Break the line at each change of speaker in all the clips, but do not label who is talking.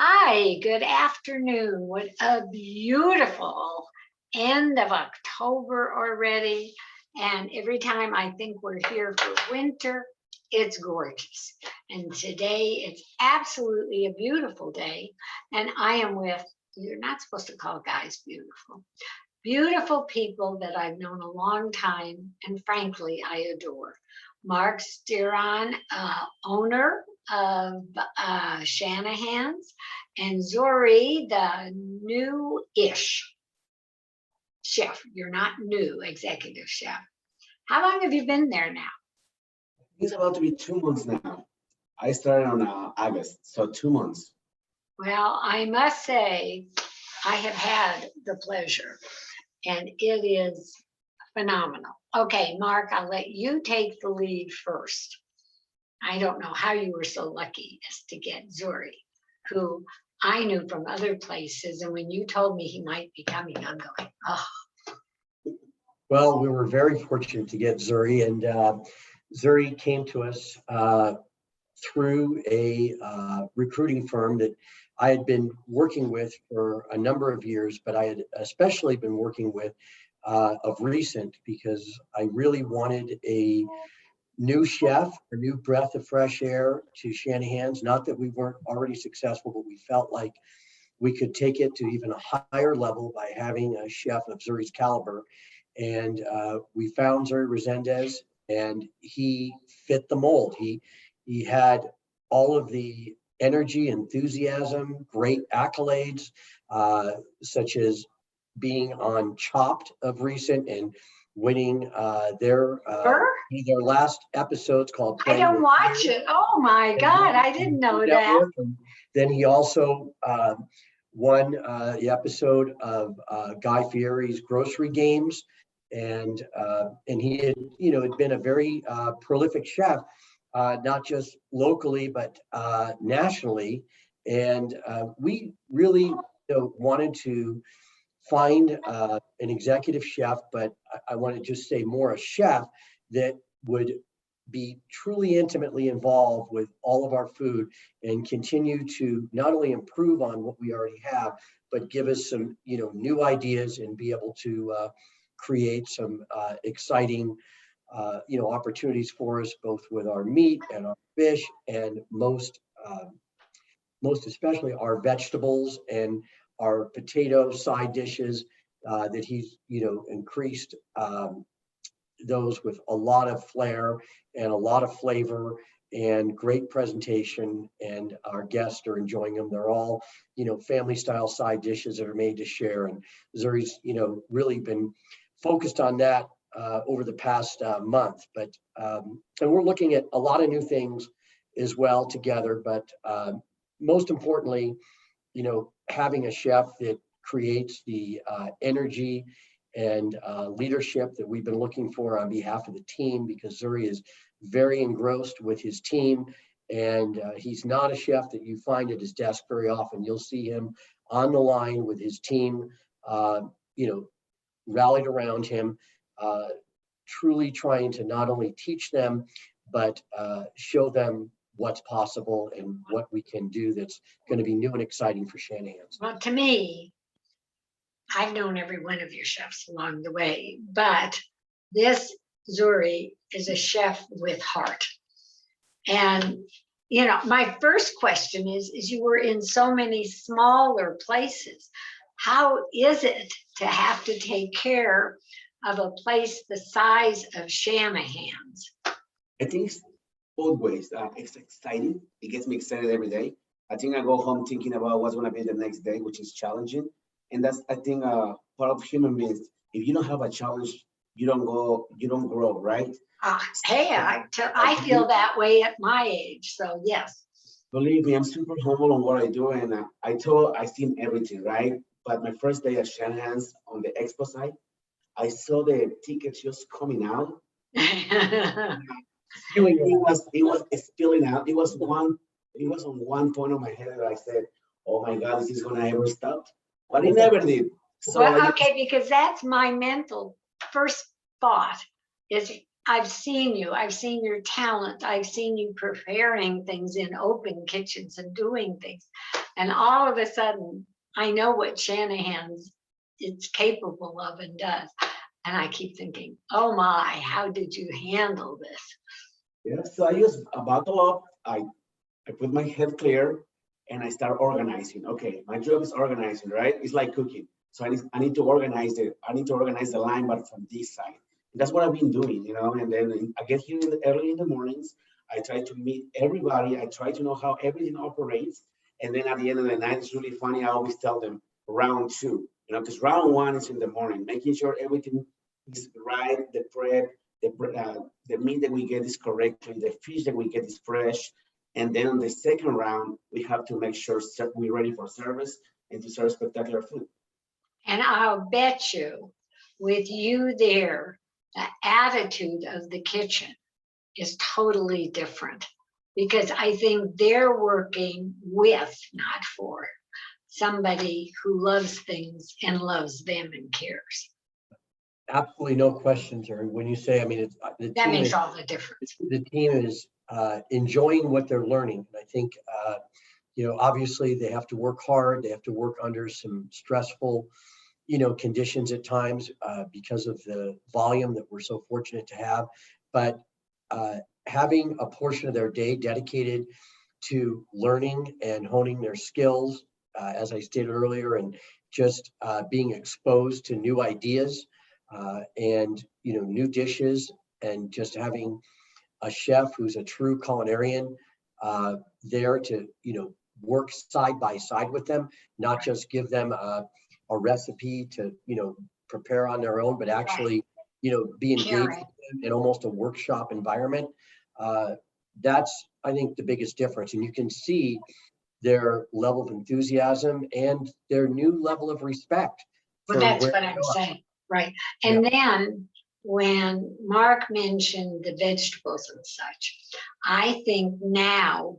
Hi, good afternoon. What a beautiful end of October already. And every time I think we're here for winter, it's gorgeous. And today it's absolutely a beautiful day. And I am with, you're not supposed to call guys beautiful, beautiful people that I've known a long time. And frankly, I adore. Marc Steron, owner of Shanahans, and Zuri, the new-ish chef. You're not new, executive chef. How long have you been there now?
It's about to be 2 months now. I started on August, so 2 months.
Well, I must say, I have had the pleasure, and it is phenomenal. Okay, Marc, I'll let you take the lead first. I don't know how you were so lucky as to get Zuri, who I knew from other places. And when you told me he might be coming, I'm going, oh.
Well, we were very fortunate to get Zuri, and Zuri came to us through a recruiting firm that I had been working with for a number of years, but I had especially been working with of recent because I really wanted a new chef, a new breath of fresh air to Shanahans. Not that we weren't already successful, but we felt like we could take it to even a higher level by having a chef of Zuri's caliber. And we found Zuri Resendez, and he fit the mold. He had all of the energy, enthusiasm, great accolades, such as being on Chopped of recent and winning their last episodes called
I don't watch it. Oh my God, I didn't know that.
Then he also won the episode of Guy Fieri's Grocery Games, and he had, had been a very prolific chef, not just locally but nationally, and we really wanted to find an executive chef, but I want to just say more a chef that would be truly intimately involved with all of our food and continue to not only improve on what we already have, but give us some, new ideas and be able to create some exciting, opportunities for us, both with our meat and our fish, and most especially our vegetables and our potato side dishes, that he's, increased those with a lot of flair and a lot of flavor and great presentation, and our guests are enjoying them. They're all, family style side dishes that are made to share. And Zuri's, really been focused on that over the past month. But and we're looking at a lot of new things as well together. But most importantly, having a chef that creates the energy and leadership that we've been looking for on behalf of the team, because Zuri is very engrossed with his team, and he's not a chef that you find at his desk very often. You'll see him on the line with his team, rallied around him, truly trying to not only teach them, but show them what's possible and what we can do that's going to be new and exciting for Shanahans.
Well, to me, I've known every one of your chefs along the way, but this Zuri is a chef with heart. And, my first question is you were in so many smaller places. How is it to have to take care of a place the size of Shanahans?
I think it's both ways. It's exciting. It gets me excited every day. I think I go home thinking about what's going to be the next day, which is challenging. And that's, I think, part of human beings. If you don't have a challenge, you don't grow, right?
Hey, I feel that way at my age. So yes.
Believe me, I'm super humble on what I do, and I've seen everything, right? But my first day at Shanahan's on the expo side, I saw the tickets just coming out. It was spilling out. It was on one point of my head that I said, "Oh my God, is this gonna ever stop?" But it never did. So
well, okay, because that's my mental first thought is I've seen you, I've seen your talent, I've seen you preparing things in open kitchens and doing things. And all of a sudden, I know what Shanahan's it's capable of and does. And I keep thinking, oh my, how did you handle this?
Yeah, so I use a buckle up. I put my head clear and I start organizing. Okay, my job is organizing, right? It's like cooking. So I need to organize it. I need to organize the line, but from this side. And that's what I've been doing, you know. And then I get here early in the mornings. I try to meet everybody. I try to know how everything operates. And then at the end of the night, it's really funny. I always tell them round two, you know, because round one is in the morning, making sure everything is right, the prep, the meat that we get is correctly, the fish that we get is fresh. And then on the second round, we have to make sure we're ready for service and to serve spectacular food.
And I'll bet you, with you there, the attitude of the kitchen is totally different, because I think they're working with, not for, somebody who loves things and loves them and cares.
Absolutely no questions. Or when you say, I mean, it's
That makes all the difference.
the team is enjoying what they're learning. I think, you know, obviously they have to work hard. They have to work under some stressful, you know, conditions at times because of the volume that we're so fortunate to have. But having a portion of their day dedicated to learning and honing their skills, as I stated earlier, and just being exposed to new ideas and, you know, new dishes, and just having a chef who's a true culinarian there to, you know, work side by side with them, not just give them a recipe to, you know, prepare on their own, but actually, you know, be engaged with them in almost a workshop environment. That's, I think, the biggest difference. And you can see their level of enthusiasm and their new level of respect.
Well, that's what I'm saying, right? And then when Marc mentioned the vegetables and such, I think now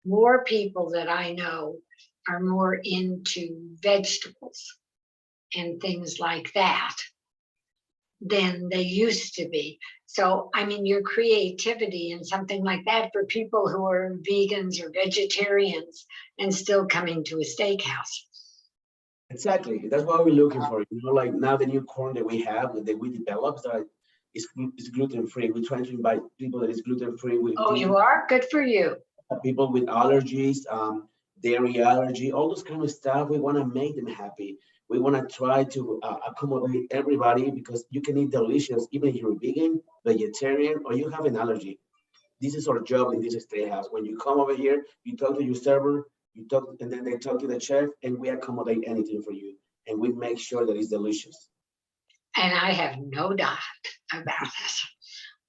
more people that I know are more into vegetables and things like that than they used to be. So, I mean, your creativity and something like that for people who are vegans or vegetarians and still coming to a steakhouse.
Exactly. That's what we're looking for. You know, like now the new corn that we have, that we developed, is gluten-free. We're trying to invite people that is gluten-free.
Oh, you are? Good for you.
People with allergies, dairy allergy, all those kind of stuff. We want to make them happy. We want to try to accommodate everybody, because you can eat delicious even if you're vegan, vegetarian, or you have an allergy. This is our job in this steakhouse. When you come over here, you talk to your server, you talk, and then they talk to the chef, and we accommodate anything for you, and we make sure that it's delicious.
And I have no doubt about it,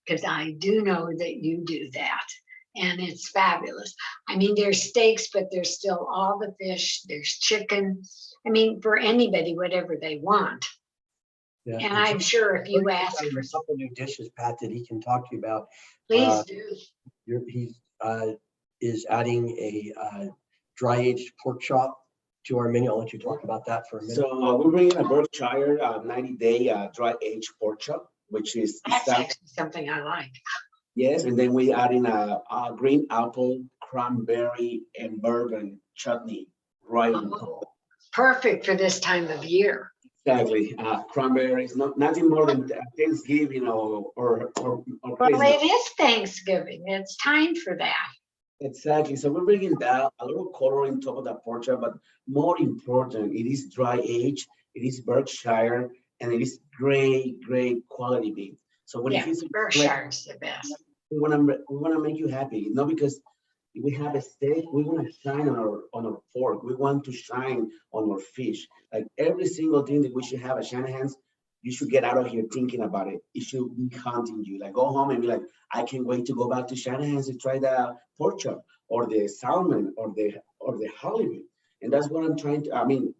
because I do know that you do that. And it's fabulous. I mean, there's steaks, but there's still all the fish, there's chicken. I mean, for anybody, whatever they want.
Yeah.
And I'm sure if you ask for
a couple new dishes, Pat, that he can talk to you about.
Please do.
He is adding a dry aged pork chop to our menu. I'll let you talk about that for a minute.
So we're bringing a Berkshire 90-day dry aged pork chop, which is
That's actually something I like.
Yes, and then we add in a green apple, cranberry, and bourbon chutney right on top.
Perfect for this time of year.
Exactly. Cranberries, nothing more than Thanksgiving or
Well,
Christmas.
it is Thanksgiving. It's time for that.
Exactly. So we're bringing that a little color on top of the pork chop, but more important, it is dry aged, it is Berkshire, and it is great quality beef. So when it hits
Berkshire's the best.
we wanna make you happy, not because we have a steak, we want to shine on our pork. We want to shine on our fish. Like every single thing that we should have at Shanahan's, you should get out of here thinking about it. It should be haunting you. Like go home and be like, I can't wait to go back to Shanahan's to try the pork chop or the salmon or the halibut. And that's what I'm trying to. I mean,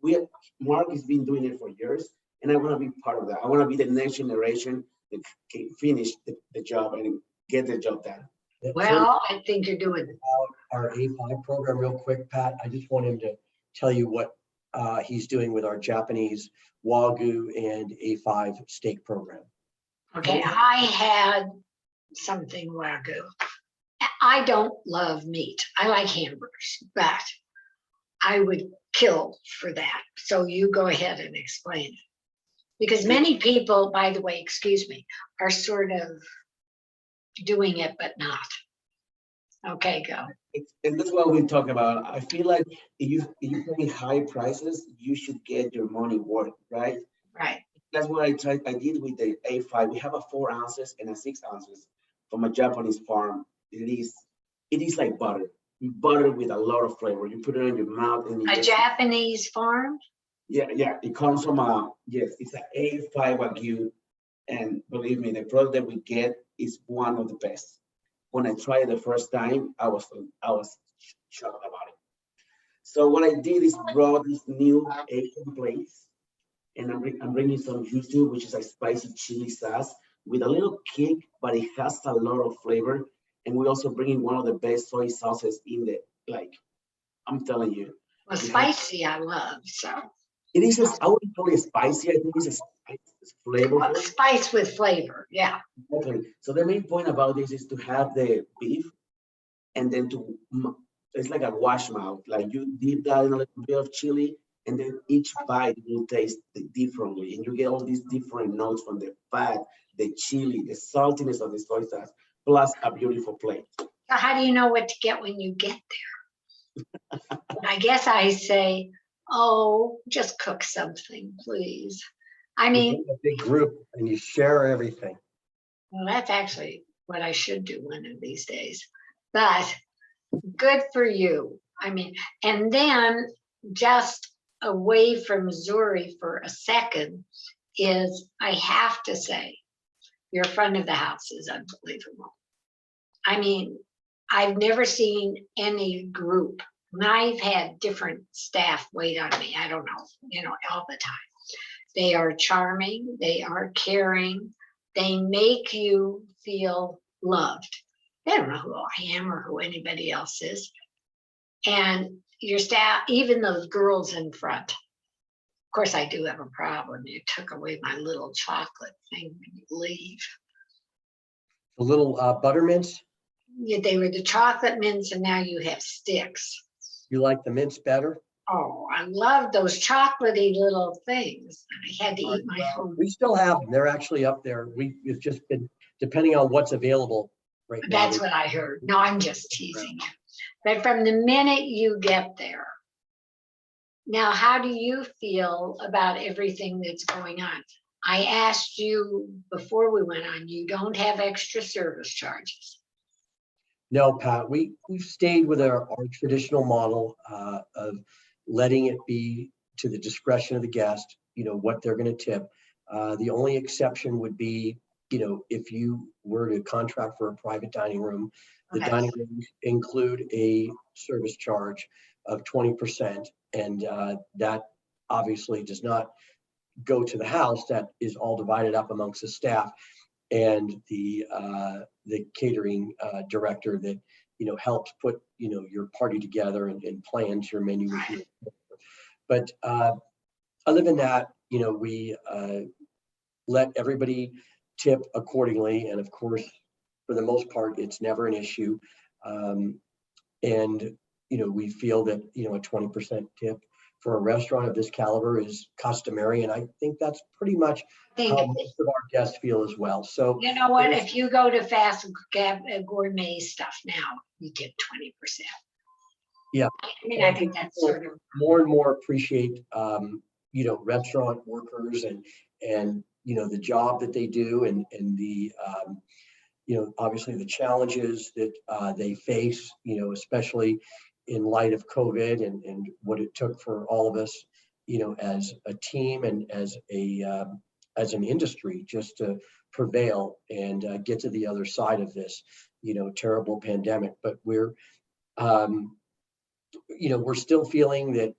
Marc has been doing it for years, and I want to be part of that. I want to be the next generation that can finish the job and get the job done.
Well, I think you're doing
our A5 program real quick, Pat. I just want him to tell you what he's doing with our Japanese Wagyu and A5 steak program.
Okay, I had something Ragu. I don't love meat. I like hamburgers, but I would kill for that. So you go ahead and explain it. Because many people, by the way, excuse me, are sort of doing it, but not. Okay, go.
And that's what we talk about. I feel like if you pay high prices, you should get your money worth, right?
Right.
That's what I did with the A5. We have a 4 ounces and a 6 ounces from a Japanese farm. It is like butter. Butter with a lot of flavor. You put it in your mouth and
A Japanese farm?
yeah. It comes from it's an A5 Wagyu. And believe me, the product that we get is one of the best. When I tried it the first time, I was shocked about it. So what I did is brought this new Asian place, and I'm bringing some yuzu, which is a spicy chili sauce with a little kick, but it has a lot of flavor. And we're also bringing one of the best soy sauces in the, like, I'm telling you.
Well,
it has-
spicy I love, so.
It is, I wouldn't call it spicy, I think it's it's flavorful.
Spice with flavor, yeah.
Exactly. So the main point about this is to have the beef and then it's like a wash mouth. Like you dip that in a little bit of chili and then each bite will taste differently. And you get all these different notes from the fat, the chili, the saltiness of the soy sauce, plus a beautiful plate.
So how do you know what to get when you get there? I guess I say, oh, just cook something, please. I mean,
You get a big group and you share everything.
well, that's actually what I should do one of these days. But good for you. I mean, and then just away from Zuri for a second is I have to say, your front of the house is unbelievable. I mean, I've never seen any group, and I've had different staff wait on me. I don't know, all the time. They are charming, they are caring, they make you feel loved. They don't know who I am or who anybody else is. And your staff, even those girls in front. Of course, I do have a problem. You took away my little chocolate thing when you leave.
The little buttermints,
Yeah, they were the chocolate mints, and now you have sticks.
you like the mints better?
Oh, I love those chocolatey little things. I had to eat my own.
We still have them. They're actually up there. We've just been, depending on what's available right now.
That's what I heard. No, I'm just teasing you. But from the minute you get there, now, how do you feel about everything that's going on? I asked you before we went on, you don't have extra service charges.
No, Pat, we've stayed with our traditional model of letting it be to the discretion of the guest, what they're going to tip. The only exception would be, if you were to contract for a private dining room, the
Okay.
dining rooms include a service charge of 20%. And that obviously does not go to the house. That is all divided up amongst the staff and the catering director that helps put your party together and plans your menu with you. But other than that, we let everybody tip accordingly, and of course, for the most part, it's never an issue. And we feel that a 20% tip for a restaurant of this caliber is customary, and I think that's pretty much how most of our guests feel as well. So
you know what? If you go to fast gourmet stuff now, you get 20%.
Yeah,
I mean, I think that's sort of
more and more appreciate restaurant workers and the job that they do and the obviously the challenges that they face, especially in light of COVID and what it took for all of us, as a team and as an industry just to prevail and get to the other side of this, terrible pandemic. But we're still feeling that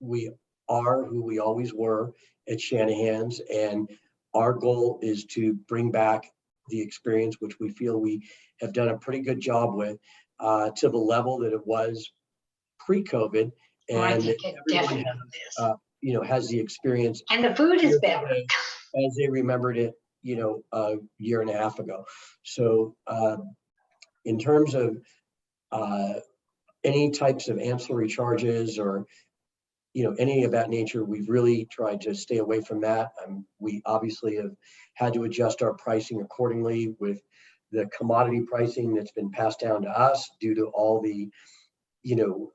we are who we always were at Shanahan's, and our goal is to bring back the experience, which we feel we have done a pretty good job with, to the level that it was pre-COVID, and everyone has the experience,
and the food is better
as they remembered it, a year and a half ago. So in terms of any types of ancillary charges or, any of that nature, we've really tried to stay away from that. We obviously have had to adjust our pricing accordingly with the commodity pricing that's been passed down to us due to all the,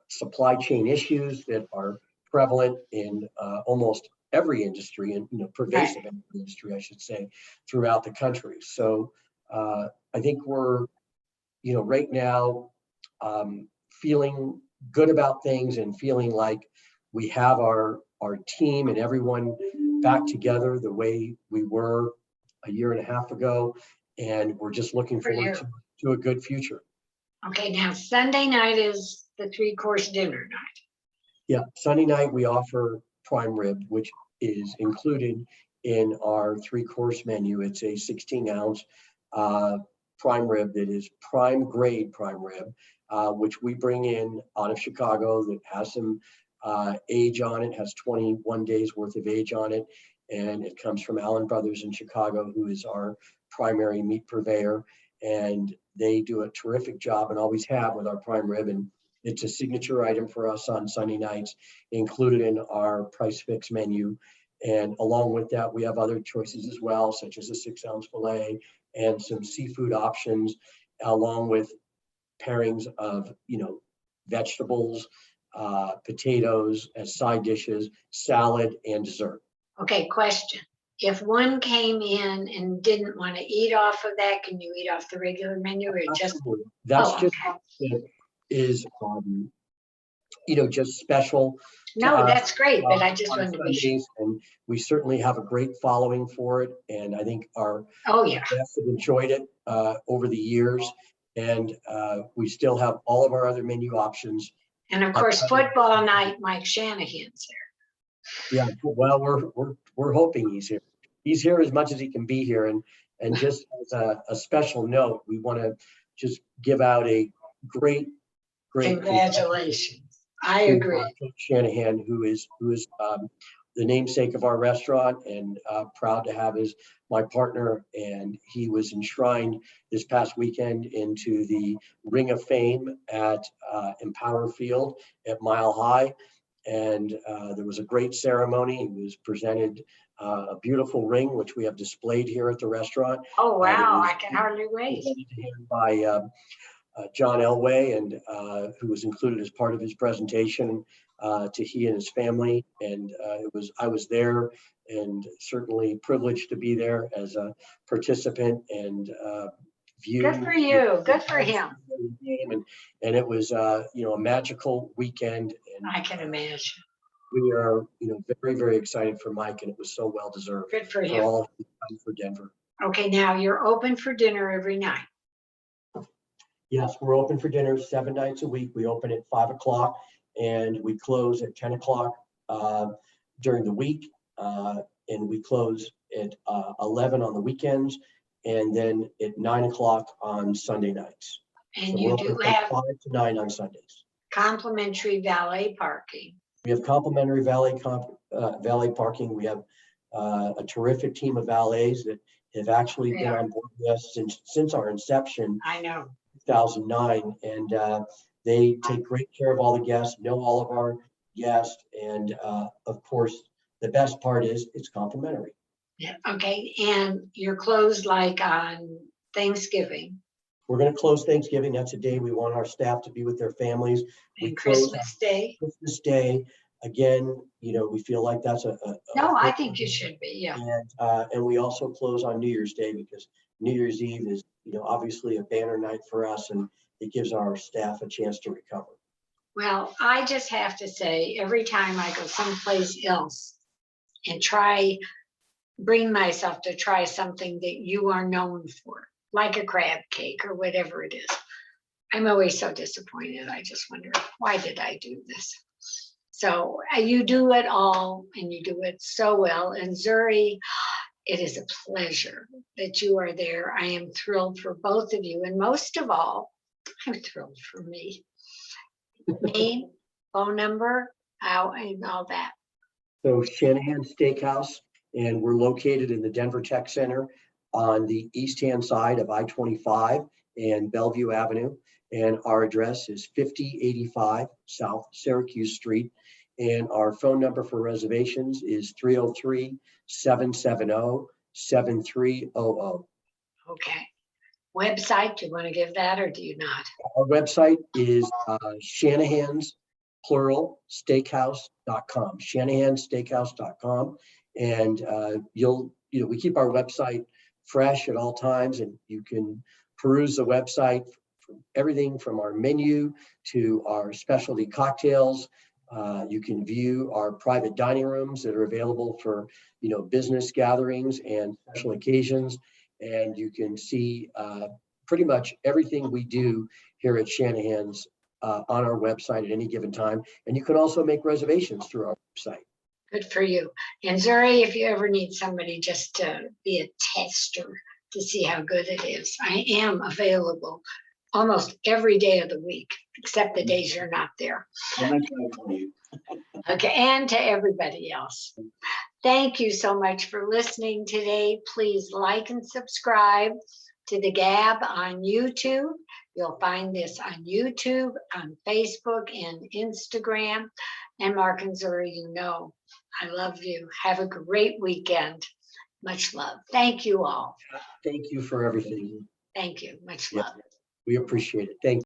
supply chain issues that are prevalent in almost every industry and, pervasive in the industry, I should say, throughout the country. So I think we're, right now feeling good about things and feeling like we have our team and everyone back together the way we were a year and a half ago. And we're just looking forward to a good future.
Okay, now Sunday night is the 3-course dinner night.
Yeah, Sunday night we offer prime rib, which is included in our 3-course menu. It's a 16-ounce prime rib that is prime grade prime rib, which we bring in out of Chicago that has some age on it, has 21 days worth of age on it. And it comes from Allen Brothers in Chicago, who is our primary meat purveyor. And they do a terrific job and always have with our prime rib. And it's a signature item for us on Sunday nights, included in our price fix menu. And along with that, we have other choices as well, such as a 6-ounce fillet and some seafood options, along with pairings of, vegetables, potatoes as side dishes, salad, and dessert.
Okay, question. If one came in and didn't want to eat off of that, can you eat off the regular menu or just?
Absolutely. That's
Oh,
just
okay.
it is, just special.
No, that's great, but I just wanted to be sure.
And we certainly have a great following for it. And I think our guests have enjoyed it over the years. And we still have all of our other menu options.
And of course, football night, Mike Shanahan's there.
Yeah, well, we're hoping he's here. He's here as much as he can be here. And just as a special note, we want to just give out a great
congratulations. I agree.
Shanahan, who is the namesake of our restaurant, and proud to have as my partner. And he was enshrined this past weekend into the Ring of Fame at Empower Field at Mile High. And there was a great ceremony. He was presented a beautiful ring, which we have displayed here at the restaurant.
Oh, wow. I can hardly wait.
By John Elway, and who was included as part of his presentation to he and his family. And I was there, and certainly privileged to be there as a participant and view.
Good for you. Good for him.
And it was a magical weekend. And
I can imagine.
We are very, very excited for Mike, and it was so well deserved.
Good for him.
All for Denver.
Okay, now you're open for dinner every night.
Yes, we're open for dinner 7 nights a week. We open at 5 o'clock and we close at 10 o'clock during the week. And we close at 11 on the weekends, and then at 9 o'clock on Sunday nights.
And
so
you do have
5 to 9 on Sundays.
Complimentary valet parking.
We have complimentary valet parking. We have a terrific team of valets that have actually been on board with us since our inception.
I know.
2009, and they take great care of all the guests, know all of our guests, and of course, the best part is it's complimentary.
Yeah. Okay, and you're closed like on Thanksgiving.
We're going to close Thanksgiving. That's a day we want our staff to be with their families.
And Christmas Day.
Christmas Day, again, we feel like that's
no, I think you should be. Yeah.
And we also close on New Year's Day, because New Year's Eve is obviously a banner night for us, and it gives our staff a chance to recover.
Well, I just have to say, every time I go someplace else and bring myself to try something that you are known for, like a crab cake or whatever it is, I'm always so disappointed. I just wonder, why did I do this? So you do it all, and you do it so well. And Zuri, it is a pleasure that you are there. I am thrilled for both of you. And most of all, I'm thrilled for me. Name, phone number, and all that.
So Shanahans Steakhouse, and we're located in the Denver Tech Center on the east-hand side of I-25 and Bellevue Avenue. And our address is 5085 South Syracuse Street. And our phone number for reservations is 303-770-7300.
Okay. Website, do you want to give that or do you not?
Our website is Shanahans, plural, Steakhouse.com, Shanahanssteakhouse.com. And we keep our website fresh at all times, and you can peruse the website from everything from our menu to our specialty cocktails. You can view our private dining rooms that are available for, business gatherings and special occasions. And you can see pretty much everything we do here at Shanahan's on our website at any given time. And you can also make reservations through our website.
Good for you. And Zuri, if you ever need somebody just to be a tester to see how good it is, I am available almost every day of the week, except the days you're not there.
I'm not trying to call you.
Okay, and to everybody else. Thank you so much for listening today. Please like and subscribe to the Gabb on YouTube. You'll find this on YouTube, on Facebook, and Instagram. And Marc and Zuri, I love you. Have a great weekend. Much love. Thank you all.
Thank you for everything.
Thank you. Much
Yeah.
love.
We appreciate it. Thank you.